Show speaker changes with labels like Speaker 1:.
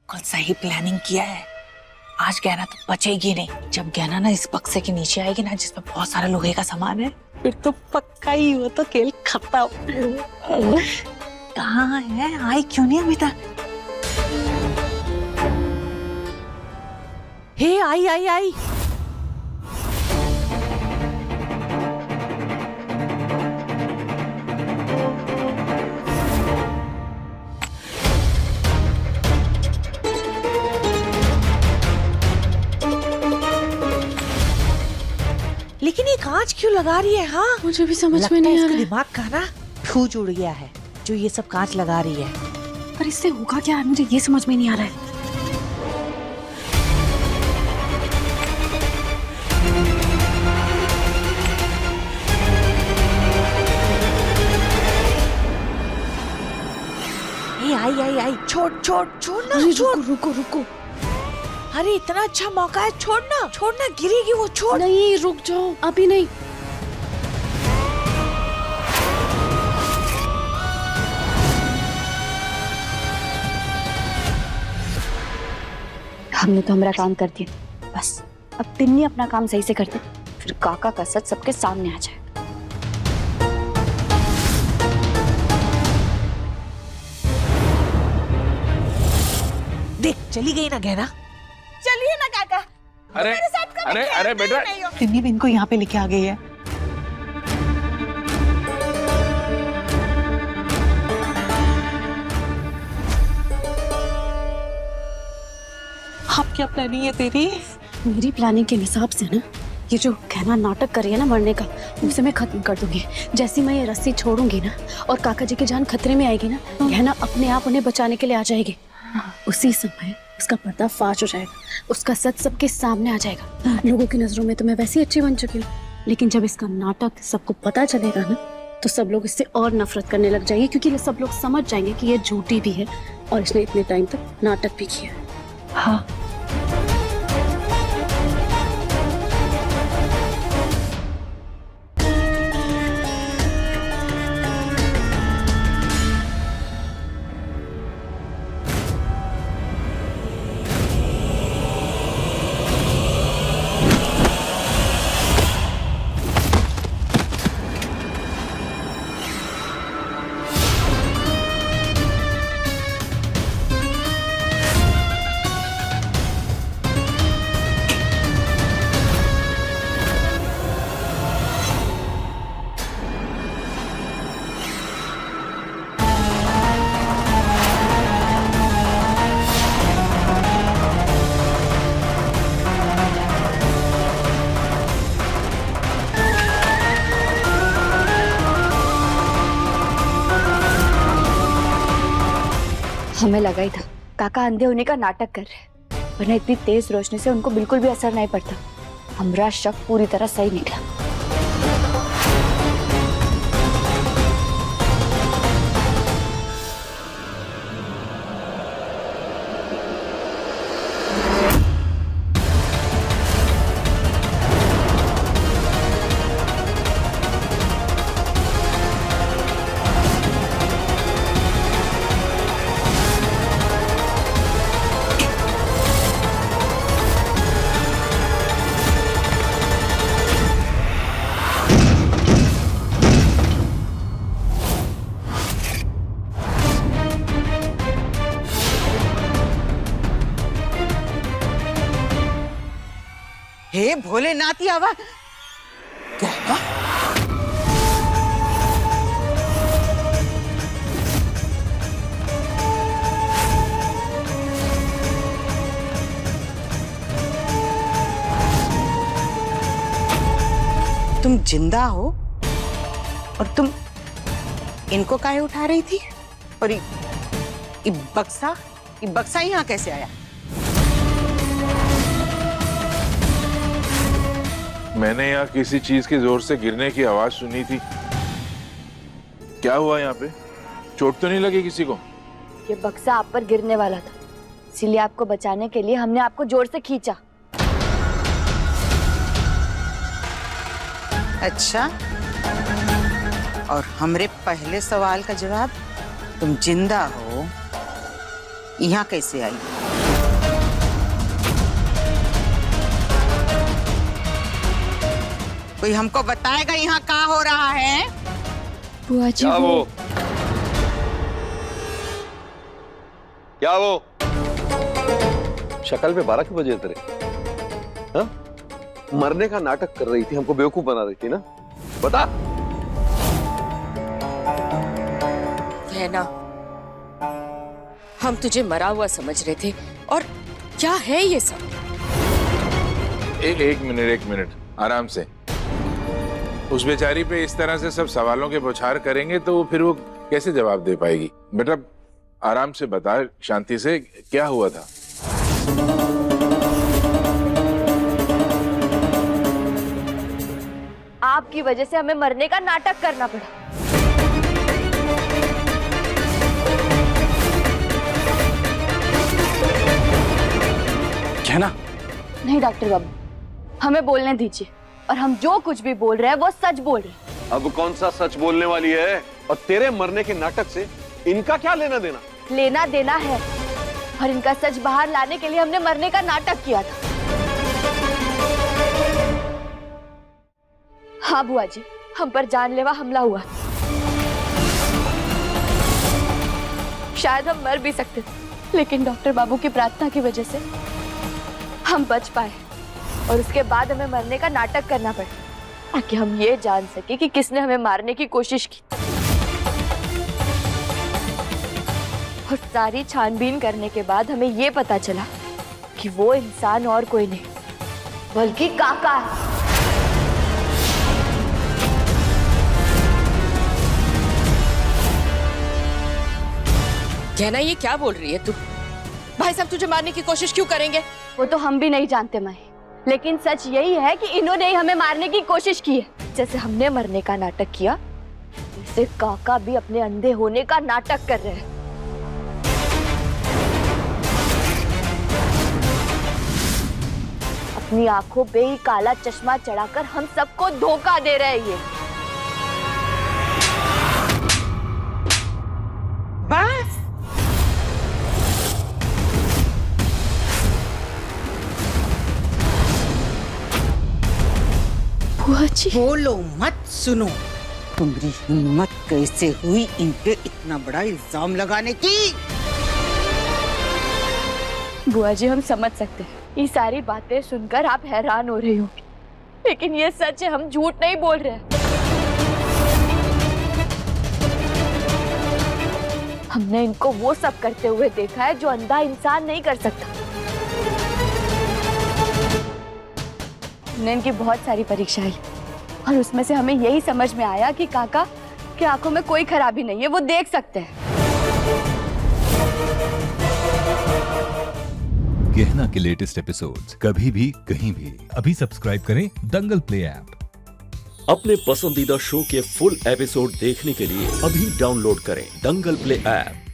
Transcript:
Speaker 1: कल सही प्लानिंग किया है। आज गहना तो बचेगी नहीं। जब गहना ना इस बक्से के नीचे आएगी ना, जिसमें बहुत सारा लोहे का सामान है, फिर तो पक्का ही वो तो खेल खत्म। कहाँ है? आई क्यों नहीं अभी तक? हे आई आई आई। लेकिन ये कांच क्यों लगा रही है? हाँ,
Speaker 2: मुझे भी समझ में नहीं आ रहा है।
Speaker 1: दिमाग का ना फ्यूज उड़ गया है जो ये सब कांच लगा रही है।
Speaker 2: पर इससे होगा क्या? मुझे ये समझ में नहीं आ रहा है।
Speaker 1: आई आई आई, छोड़ छोड़ छोड़ ना,
Speaker 2: छोड़। रुको रुको।
Speaker 1: अरे इतना अच्छा मौका है, छोड़ना छोड़ना, गिरेगी वो, छोड़।
Speaker 2: नहीं, रुक जाओ, अभी नहीं। हमने तो हमारा काम कर दिया, बस अब तिन्नी अपना काम सही से करते, फिर काका का सच सबके सामने आ जाए।
Speaker 1: देख, चली गई ना गहना।
Speaker 3: चलिए ना काका।
Speaker 4: अरे अरे अरे बेटा,
Speaker 1: तिन्नी भी इनको यहाँ पे लेके आ गई है। अब क्या प्लानिंग है तेरी?
Speaker 2: मेरी प्लानिंग के हिसाब से ना, ये जो गहना नाटक कर रही है ना मरने का, उसे मैं खत्म कर दूंगी। जैसे मैं ये रस्सी छोड़ूंगी ना और काका जी की जान खतरे में आएगी ना, गहना अपने आप उन्हें बचाने के लिए आ जाएगी। उसी समय उसका पर्दा फाश हो जाएगा, उसका सच सबके सामने आ जाएगा। लोगों की नजरों में तो मैं वैसे ही अच्छी बन चुकी हूँ, लेकिन जब इसका नाटक सबको पता चलेगा ना, तो सब लोग इससे और नफरत करने लग जाएंगे, क्योंकि सब लोग समझ जाएंगे कि ये झूठी भी है और इसने इतने टाइम तक नाटक भी किया है।
Speaker 1: हाँ,
Speaker 2: हमें लगा ही था काका अंधे होने का नाटक कर रहे हैं, वरना इतनी तेज रोशनी से उनको बिल्कुल भी असर नहीं पड़ता। हमारा शक पूरी तरह सही निकला।
Speaker 3: हे भोलेनाथ, ये आवाज क्या है? तुम जिंदा हो और तुम इनको काहे उठा रही थी? और ये बक्सा यहाँ कैसे आया?
Speaker 4: मैंने यहाँ किसी चीज के जोर से गिरने की आवाज सुनी थी। क्या हुआ यहाँ पे? चोट तो नहीं लगी किसी को?
Speaker 2: ये बक्सा आप पर गिरने वाला था, इसीलिए आपको बचाने के लिए हमने आपको जोर से खींचा।
Speaker 3: अच्छा, और हमरे पहले सवाल का जवाब, तुम जिंदा हो यहाँ कैसे आई? कोई हमको बताएगा यहाँ क्या हो रहा है?
Speaker 2: बुआ जी
Speaker 5: क्या वो क्या वो शक्ल पे 12 क्यों बजे तेरे? हाँ? मरने का नाटक कर रही थी, हमको बेवकूफ बना रही थी ना? बता।
Speaker 6: है ना, हम तुझे मरा हुआ समझ रहे थे और क्या है ये सब?
Speaker 4: एक मिनट आराम से। उस बेचारी पे इस तरह से सब सवालों के बौछार करेंगे तो फिर वो कैसे जवाब दे पाएगी? बेटा आराम से बता, शांति से, क्या हुआ था?
Speaker 7: आपकी वजह से हमें मरने का नाटक करना पड़ा।
Speaker 5: क्या ना?
Speaker 2: नहीं डॉक्टर बाबू, हमें बोलने दीजिए, और हम जो कुछ भी बोल रहे हैं वो सच बोल रहे हैं।
Speaker 5: अब कौन सा सच बोलने वाली है? और तेरे मरने के नाटक से इनका क्या लेना देना?
Speaker 2: लेना देना है, और इनका सच बाहर लाने के लिए हमने मरने का नाटक किया था। हाँ बुआ जी, हम पर जानलेवा हमला हुआ। शायद हम मर भी सकते थे, लेकिन डॉक्टर बाबू की प्रार्थना की वजह से हम बच पाए, और उसके बाद हमें मरने का नाटक करना पड़ा ताकि हम ये जान सके कि किसने हमें मारने की कोशिश की। और सारी छानबीन करने के बाद हमें ये पता चला कि वो इंसान और कोई नहीं बल्कि काका है।
Speaker 6: कहना, ये क्या बोल रही है तू? भाई साहब तुझे मारने की कोशिश क्यों करेंगे?
Speaker 2: वो तो हम भी नहीं जानते माई, लेकिन सच यही है कि इन्होंने ही हमें मारने की कोशिश की है। जैसे हमने मरने का नाटक किया, वैसे काका भी अपने अंधे होने का नाटक कर रहे हैं। अपनी आंखों पे ही काला चश्मा चढ़ाकर हम सबको धोखा दे रहे हैं ये।
Speaker 3: बस
Speaker 2: बुआ जी,
Speaker 3: बोलो मत, सुनो। तुम्हारी हिम्मत कैसे हुई इन पे इतना बड़ा इल्जाम लगाने की?
Speaker 2: बुआ जी हम समझ सकते हैं, ये सारी बातें सुनकर आप हैरान हो रही होंगी, लेकिन ये सच है, हम झूठ नहीं बोल रहे हैं। हमने इनको वो सब करते हुए देखा है जो अंधा इंसान नहीं कर सकता। हमने इनकी बहुत सारी परीक्षाएं ली, और उसमें से हमें यही समझ में आया कि काका की आंखों में कोई खराबी नहीं है, वो देख सकते हैं।
Speaker 8: गहना के लेटेस्ट एपिसोड्स कभी भी कहीं भी अभी सब्सक्राइब करें दंगल प्ले ऐप।
Speaker 9: अपने पसंदीदा शो के फुल एपिसोड देखने के लिए अभी डाउनलोड करें दंगल प्ले ऐप।